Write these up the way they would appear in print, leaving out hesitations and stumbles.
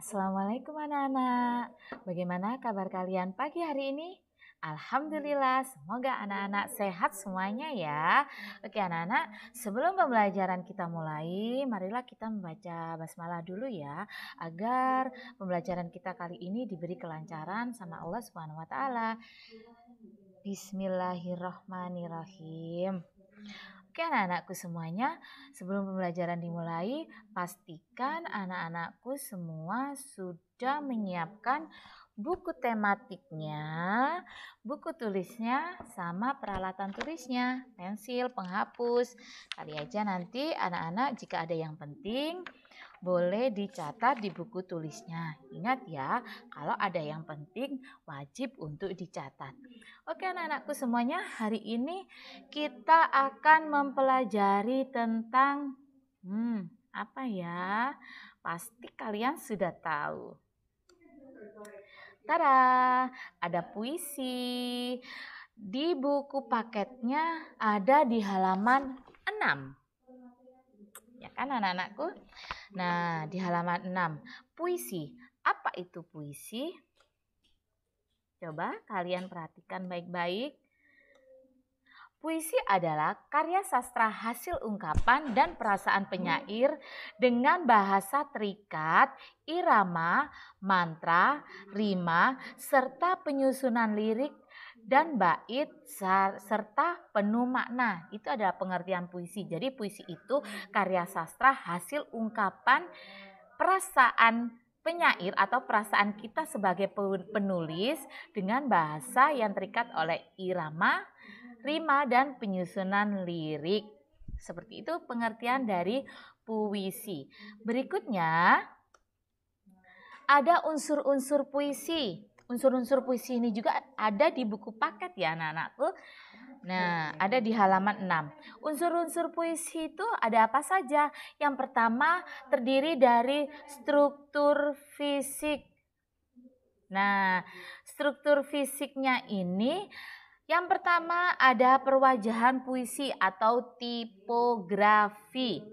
Assalamualaikum anak-anak. Bagaimana kabar kalian pagi hari ini? Alhamdulillah, semoga anak-anak sehat semuanya ya. Oke anak-anak, sebelum pembelajaran kita mulai, marilah kita membaca basmalah dulu ya, agar pembelajaran kita kali ini diberi kelancaran sama Allah Subhanahu wa taala. Bismillahirrahmanirrahim. Oke anak-anakku semuanya, sebelum pembelajaran dimulai, pastikan anak-anakku semua sudah menyiapkan buku tematiknya, buku tulisnya, sama peralatan tulisnya, pensil, penghapus. Kali aja nanti anak-anak jika ada yang penting, boleh dicatat di buku tulisnya. Ingat ya, kalau ada yang penting wajib untuk dicatat. Oke anak-anakku semuanya, hari ini kita akan mempelajari tentang apa ya? Pasti kalian sudah tahu. Tada, ada puisi. Di buku paketnya ada di halaman 6. Ya kan anak-anakku? Nah, di halaman 6, puisi. Apa itu puisi? Coba kalian perhatikan baik-baik. Puisi adalah karya sastra hasil ungkapan dan perasaan penyair dengan bahasa terikat, irama, mantra, rima, serta penyusunan lirik dan bait serta penuh makna. Itu adalah pengertian puisi. Jadi puisi itu karya sastra hasil ungkapan perasaan penyair atau perasaan kita sebagai penulis dengan bahasa yang terikat oleh irama, rima, dan penyusunan lirik. Seperti itu pengertian dari puisi. Berikutnya ada unsur-unsur puisi. Unsur-unsur puisi ini juga ada di buku paket ya anak-anakku. Nah, ada di halaman 6. Unsur-unsur puisi itu ada apa saja? Yang pertama terdiri dari struktur fisik. Nah, struktur fisiknya ini yang pertama ada perwajahan puisi atau tipografi.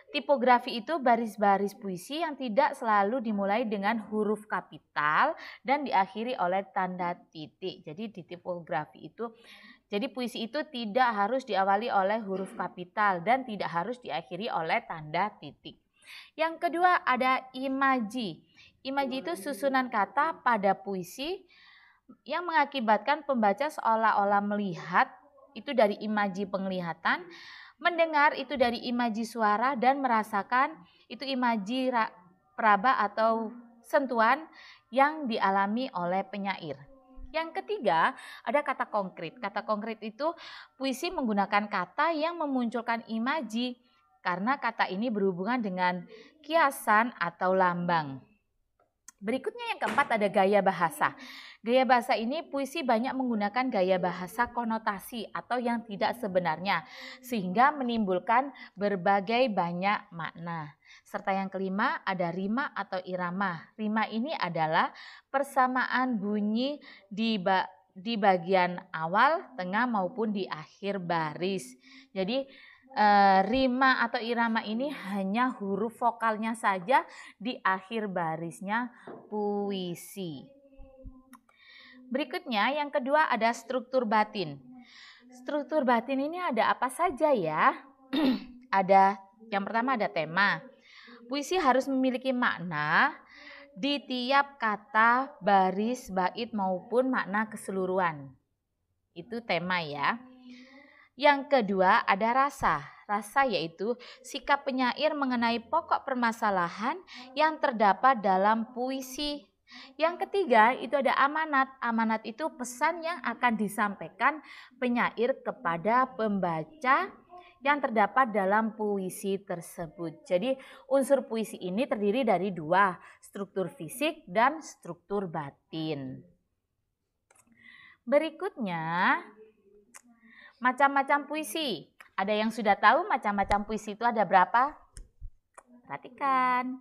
Tipografi itu baris-baris puisi yang tidak selalu dimulai dengan huruf kapital dan diakhiri oleh tanda titik. Jadi di tipografi itu, jadi puisi itu tidak harus diawali oleh huruf kapital dan tidak harus diakhiri oleh tanda titik. Yang kedua ada imaji. Imaji itu susunan kata pada puisi yang mengakibatkan pembaca seolah-olah melihat, itu dari imaji penglihatan, mendengar itu dari imaji suara, dan merasakan itu imaji peraba atau sentuhan yang dialami oleh penyair. Yang ketiga ada kata konkret. Kata konkret itu puisi menggunakan kata yang memunculkan imaji karena kata ini berhubungan dengan kiasan atau lambang. Berikutnya yang keempat ada gaya bahasa. Gaya bahasa ini puisi banyak menggunakan gaya bahasa konotasi atau yang tidak sebenarnya sehingga menimbulkan berbagai banyak makna. Serta yang kelima ada rima atau irama. Rima ini adalah persamaan bunyi di bagian awal, tengah maupun di akhir baris. Jadi rima atau irama ini hanya huruf vokalnya saja di akhir barisnya puisi. Berikutnya yang kedua ada struktur batin. Struktur batin ini ada apa saja ya? Ada yang pertama ada tema. Puisi harus memiliki makna di tiap kata, baris, bait maupun makna keseluruhan. Itu tema ya. Yang kedua ada rasa. Rasa yaitu sikap penyair mengenai pokok permasalahan yang terdapat dalam puisi. Yang ketiga itu ada amanat. Amanat itu pesan yang akan disampaikan penyair kepada pembaca yang terdapat dalam puisi tersebut. Jadi unsur puisi ini terdiri dari dua, struktur fisik dan struktur batin. Berikutnya macam-macam puisi. Ada yang sudah tahu macam-macam puisi itu ada berapa? Perhatikan.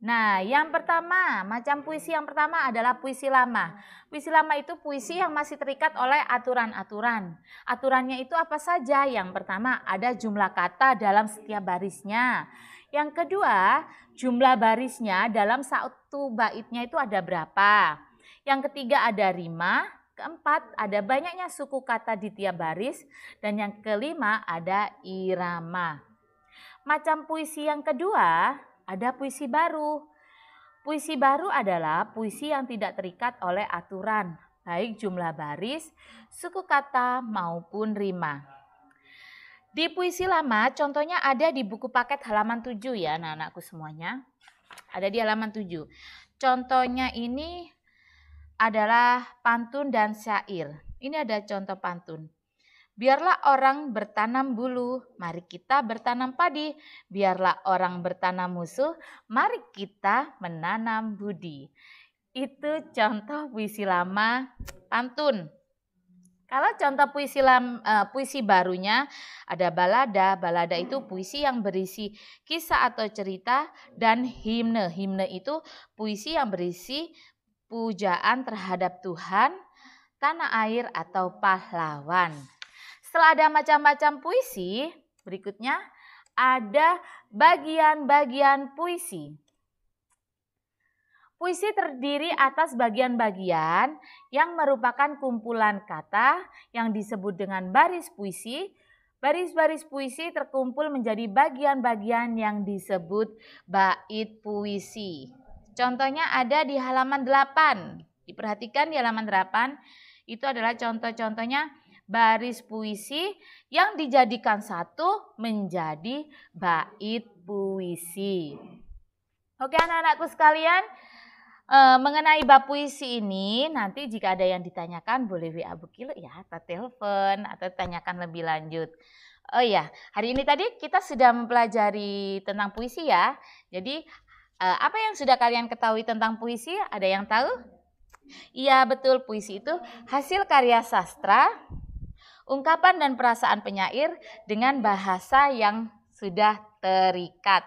Nah, yang pertama, macam puisi yang pertama adalah puisi lama. Puisi lama itu puisi yang masih terikat oleh aturan-aturan. Aturannya itu apa saja? Yang pertama, ada jumlah kata dalam setiap barisnya. Yang kedua, jumlah barisnya dalam satu baitnya itu ada berapa. Yang ketiga, ada rima. Keempat, ada banyaknya suku kata di tiap baris. Dan yang kelima, ada irama. Macam puisi yang kedua, ada puisi baru. Puisi baru adalah puisi yang tidak terikat oleh aturan, baik jumlah baris, suku kata maupun rima. Di puisi lama, contohnya ada di buku paket halaman 7 ya, anak-anakku semuanya. Ada di halaman 7. Contohnya ini adalah pantun dan syair. Ini ada contoh pantun. Biarlah orang bertanam bulu, mari kita bertanam padi. Biarlah orang bertanam musuh, mari kita menanam budi. Itu contoh puisi lama pantun. Kalau contoh puisi barunya ada balada. Balada itu puisi yang berisi kisah atau cerita, dan himne. Himne itu puisi yang berisi pujaan terhadap Tuhan, tanah air atau pahlawan. Setelah ada macam-macam puisi, berikutnya ada bagian-bagian puisi. Puisi terdiri atas bagian-bagian yang merupakan kumpulan kata yang disebut dengan baris puisi. Baris-baris puisi terkumpul menjadi bagian-bagian yang disebut bait puisi. Contohnya ada di halaman 8. Diperhatikan di halaman 8, itu adalah contoh-contohnya baris puisi yang dijadikan satu menjadi bait puisi. Oke anak-anakku sekalian, mengenai bab puisi ini nanti jika ada yang ditanyakan boleh WA Bu Kilo ya, atau telepon atau tanyakan lebih lanjut. Oh ya, hari ini tadi kita sudah mempelajari tentang puisi ya. Jadi apa yang sudah kalian ketahui tentang puisi? Ada yang tahu? Iya betul, puisi itu hasil karya sastra, ungkapan dan perasaan penyair dengan bahasa yang sudah terikat.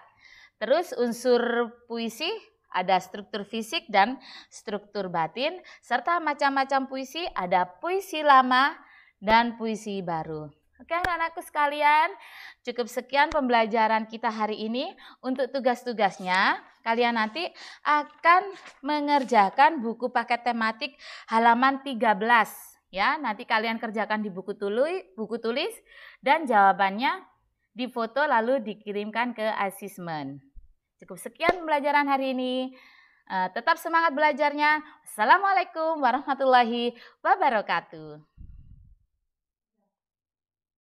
Terus unsur puisi ada struktur fisik dan struktur batin, serta macam-macam puisi, ada puisi lama dan puisi baru. Oke anak-anakku sekalian, cukup sekian pembelajaran kita hari ini. Untuk tugas-tugasnya, kalian nanti akan mengerjakan buku paket tematik halaman 13. Ya, nanti kalian kerjakan di buku tulis dan jawabannya difoto lalu dikirimkan ke asesmen. Cukup sekian pembelajaran hari ini. Tetap semangat belajarnya. Assalamualaikum warahmatullahi wabarakatuh.